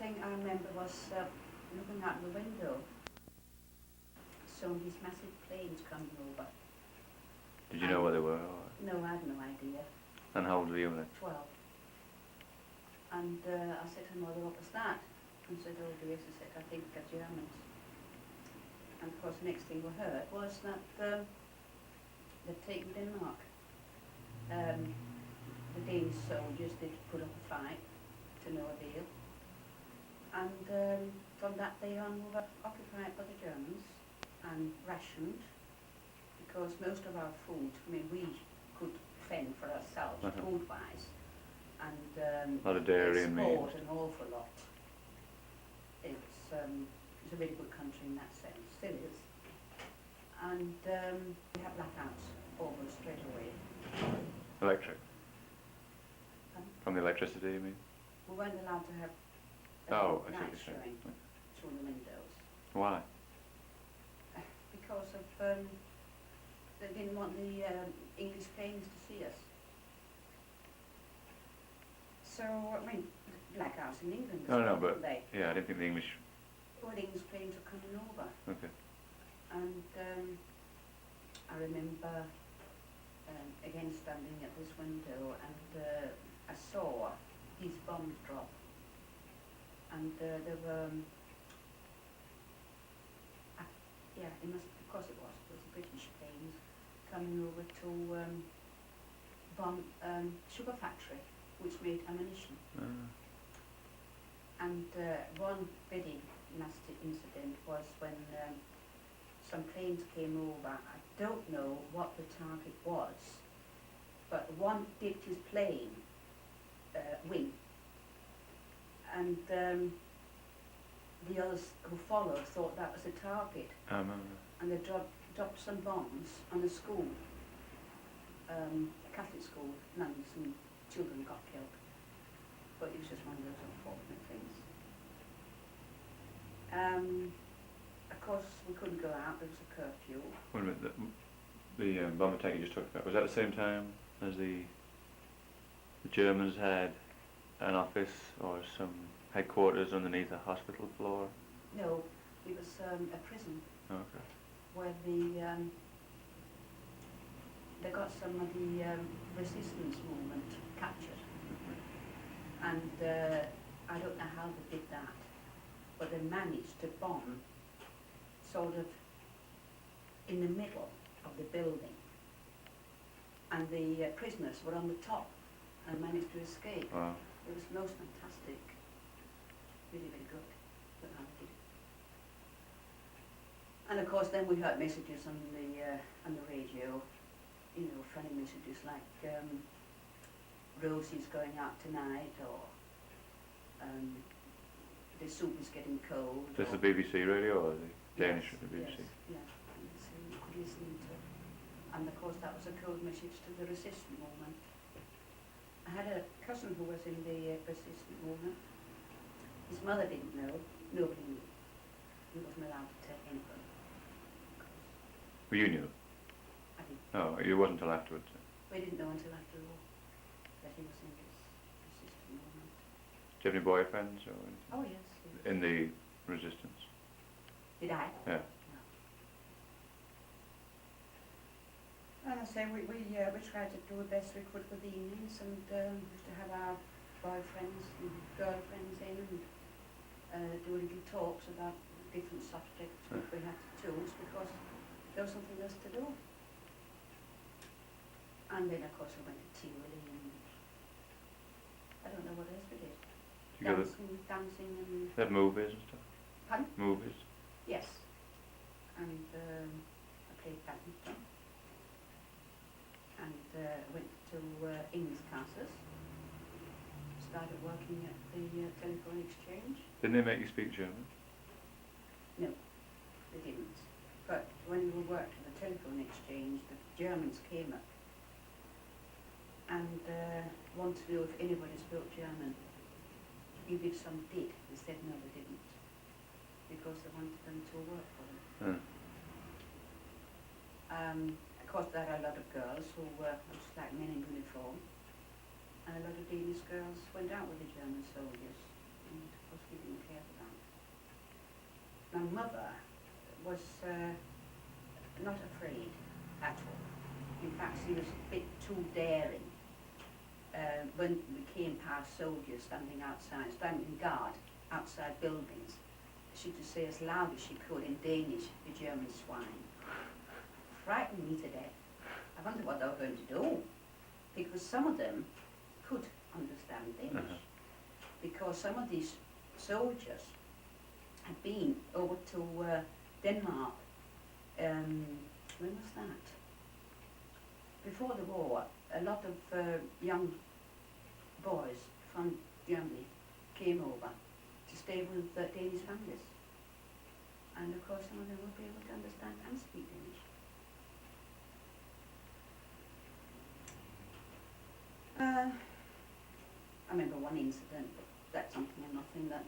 thing I remember was looking out the window, saw these massive planes coming over. Did you know what they were? Or? No, I had no idea. And how old were you then? 12. And I said to Mother, what was that? And said, oh dear, she said, I think they're Germans. And of course the next thing we heard was that they'd taken Denmark. The Danish soldiers did put up a fight to no avail. And from that day on we were occupied by the Germans and rationed, because most of our food, I mean we could fend for ourselves food-wise, and a lot of dairy and meat. Export an awful lot. It's a really good country in that sense, still is. And we had blackouts almost straight away. Electric? From the electricity, you mean? We weren't allowed to have light showing through the windows. Why? Because of they didn't want the English planes to see us. So, I mean, blackouts in England. No, but yeah, I didn't think the English. Well, the English planes were coming over. Okay. And I remember again standing at this window, and I saw these bombs drop. And there were, yeah, it must, of course it was British planes coming over to bomb sugar factory, which made ammunition. And one very nasty incident was when some planes came over. I don't know what the target was, but one dipped his plane wing, and the others who followed thought that was a target, and they dropped some bombs on a school, a Catholic school, nuns and children got killed. But it was just one of those unfortunate things. Of course, we couldn't go out, there was a curfew. Wait a minute, the bomb attack you just talked about, was that the same time as the Germans had an office or some headquarters underneath a hospital floor? No, it was a prison. Okay. Where they got some of the resistance movement captured. And I don't know how they did that, but they managed to bomb sort of in the middle of the building. And the prisoners were on the top and managed to escape. Wow. It was most fantastic. Really, really good. But how they did it. And of course then we heard messages on the radio, you know, funny messages like Rosie's going out tonight, or the soup is getting cold. This is the BBC radio or the Danish BBC? Yes, yeah, BBC you could listen to. And of course that was a code message to the resistance movement. I had a cousin who was in the resistance movement. His mother didn't know, nobody knew. He wasn't allowed to tell anybody. Well, you knew? I didn't. Oh, it wasn't until afterwards? We didn't know until after the war that he was in this resistance movement. Do you have any boyfriends or anything? Oh yes, yes. In the resistance? Did I? Yeah. No. And I say we tried to do the best we could with the evenings, and used to have our boyfriends and girlfriends in and do little talks about different subjects which we had to choose, because there was something else to do. And then of course we went to Tivoli, and I don't know what else we did. Dancing and... They had movies and stuff? Pardon? Movies? Yes. And I played badminton. And went to English classes. Started working at the telephone exchange. Didn't they make you speak German? No, they didn't. But when we worked at the telephone exchange, the Germans came up and wanted to know if anybody spoke German. Even if some did, they said no, they didn't, because they wanted them to work for them. Of course, there are a lot of girls who were just like men in uniform, and a lot of Danish girls went out with the German soldiers. And course we didn't care for that. My mother was not afraid at all. In fact, she was a bit too daring. When we came past soldiers standing guard outside buildings, she would say as loud as she could in Danish, "The German swine." Frightened me to death. I wondered what they were going to do, because some of them could understand Danish. Because some of these soldiers had been over to Denmark, when was that? Before the war, a lot of young boys from Germany came over to stay with Danish families. And of course some of them would be able to understand and speak Danish. I remember one incident, but that's something and nothing, that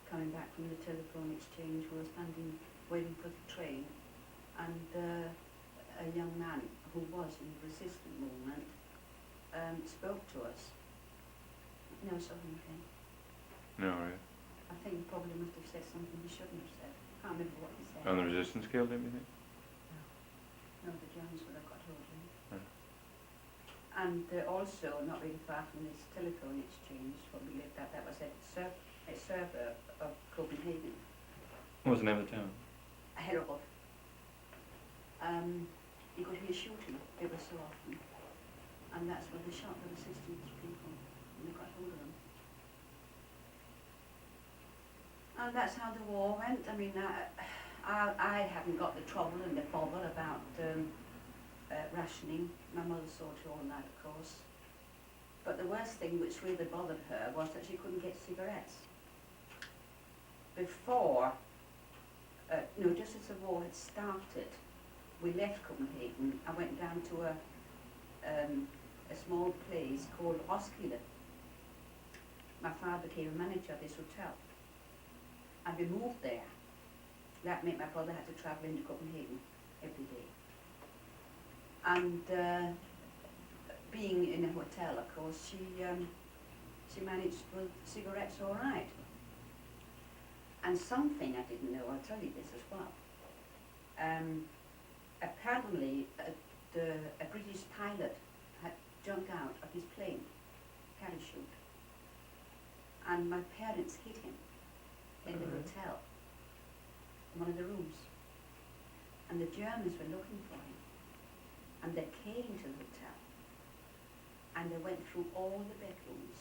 coming back from the telephone exchange, we were standing waiting for the train, and a young man who was in the resistance movement spoke to us. No, something. No, right. I think he probably must have said something he shouldn't have said. Can't remember what he said. And the resistance killed him, you think? No, the Germans would have got hold of him. Yeah. And also, not really far from this telephone exchange, what we lived at, that was a suburb of Copenhagen. What was the name of the town? Herald. You could hear shooting ever so often. And that's where they shot the resistance people, and they got hold of them. And that's how the war went. I mean, I hadn't got the trouble and the bother about rationing. My mother saw to all that, of course. But the worst thing which really bothered her was that she couldn't get cigarettes. Before, just as the war had started, we left Copenhagen. I went down to a small place called Roskilde. My father became a manager of this hotel. And we moved there. That meant my brother had to travel into Copenhagen every day. And being in a hotel, of course, she managed with cigarettes all right. And something I didn't know, I'll tell you this as well. Apparently, a British pilot had jumped out of his plane, parachute, and my parents hit him in the hotel, in one of the rooms. And the Germans were looking for him, and they came to the hotel, and they went through all the bedrooms.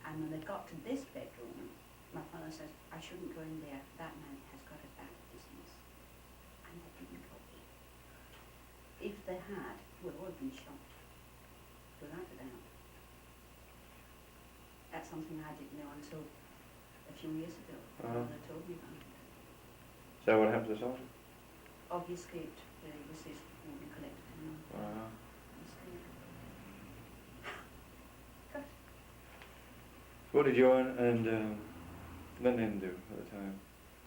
And when they got to this bedroom, my father says, "I shouldn't go in there, that man has got a bad business." And they didn't go in. If they had, we'd all been shot, without a doubt. That's something I didn't know until a few years ago. My mother told me about it. So what happened to the soldier? Oh, he escaped. The resistance movement collected him. He escaped. Gosh. What did you and Lennon do at the time?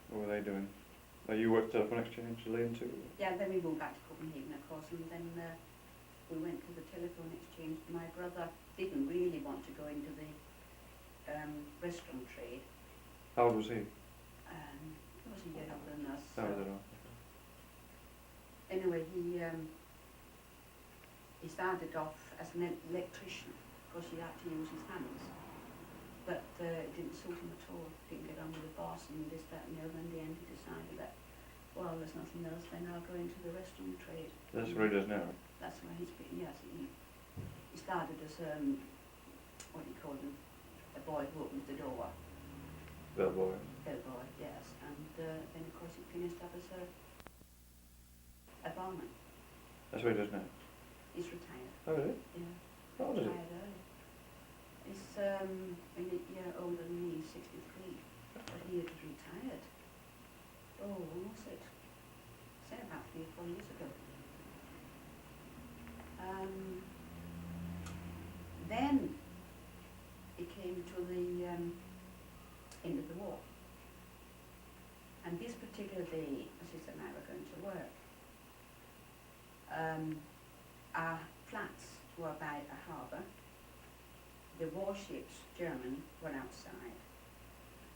What were they doing? You worked telephone exchange, Lane too? Yeah, then we moved back to Copenhagen, of course, and then we went to the telephone exchange. My brother didn't really want to go into the restaurant trade. How old was he? He was a year older than us. That was it all. Anyway, he started off as an electrician, because he had to use his hands. But it didn't suit him at all. Didn't get on with the boss and this, that and the other. In the end he decided that, well, there's nothing else, then I'll go into the restaurant trade. That's what he does now? That's where he's been, yes. He started as, what do you call him, a boy who opens the door. Bellboy. Bellboy, yes. And then of course he finished up as a barman. That's what he does now? He's retired. Oh, really? Yeah. How old is he? Retired early. He's a year older than me, 63. But he had retired. Oh, when was it? Say about 3 or 4 years ago. Then it came to the end of the war. And this particular day, my sister and I were going to work. Our flats were by a harbour. The warships, German, were outside.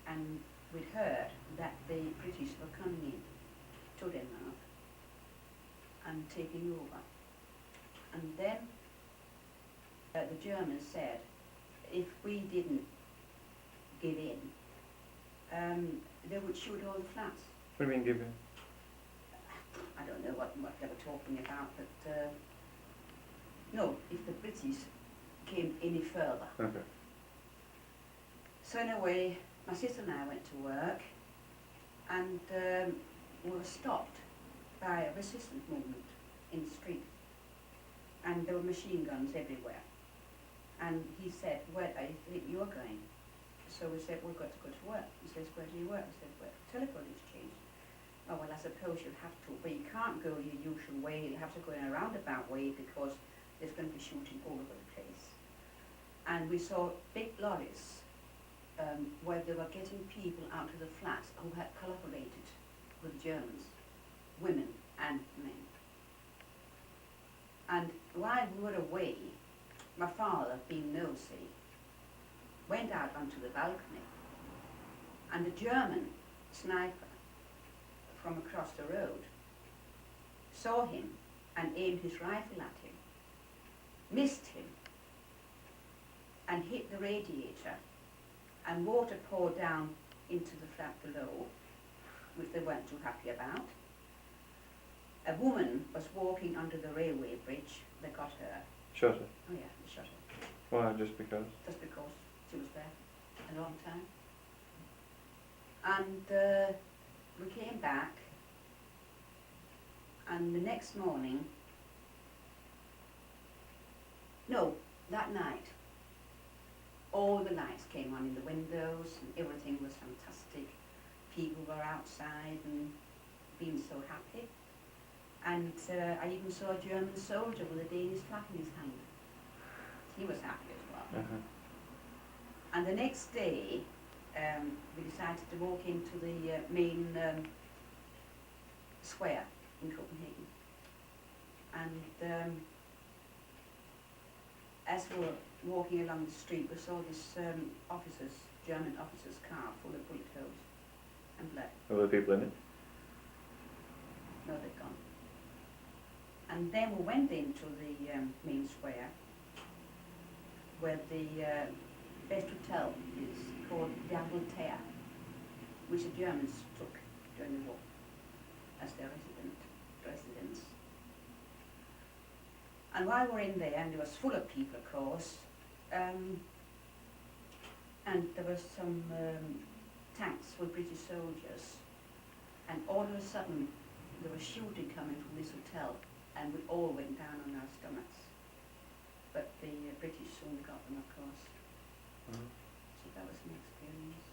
and we'd heard that the British were coming in to Denmark and taking over. And then the Germans said if we didn't give in, they would shoot all the flats. What do you mean give in? I don't know what they were talking about, but no, if the British came any further. Okay. So anyway, my sister and I went to work, and we were stopped by a resistance movement in the street, and there were machine guns everywhere. And he said, "Where do you think you're going?" So we said, "We've got to go to work." He says, "Where do you work?" I said, "Well, telephone exchange." "Oh, well, I suppose you'll have to, but you can't go your usual way. You'll have to go in a roundabout way because there's going to be shooting all over the place." And we saw big lorries where they were getting people out of the flats who had collaborated with Germans, women and men. And while we were away, my father, being nosy, went out onto the balcony, and the German sniper from across the road saw him and aimed his rifle at him, missed him, and hit the radiator, and water poured down into the flat below, which they weren't too happy about. A woman was walking under the railway bridge. They got her. Shot her? Oh yeah, they shot her. Why, just because? Just because she was there a long time. And we came back, and the next morning, no, that night, all the lights came on in the windows and everything was fantastic. People were outside and being so happy. And I even saw a German soldier with a Danish flag in his hand. He was happy as well. Uh-huh. And the next day, we decided to walk into the main square in Copenhagen. And as we were walking along the street, we saw this German officer's car full of bullet holes and blood. Were there people in it? No, they'd gone. And then we went into the main square, where the best hotel is called WWII, which the Germans took during the war as their residence. And while we were in there, and it was full of people, of course, and there were some tanks with British soldiers, and all of a sudden there was shooting coming from this hotel, and we all went down on our stomachs. But the British soon got them, of course. Mm-hmm. So that was an experience.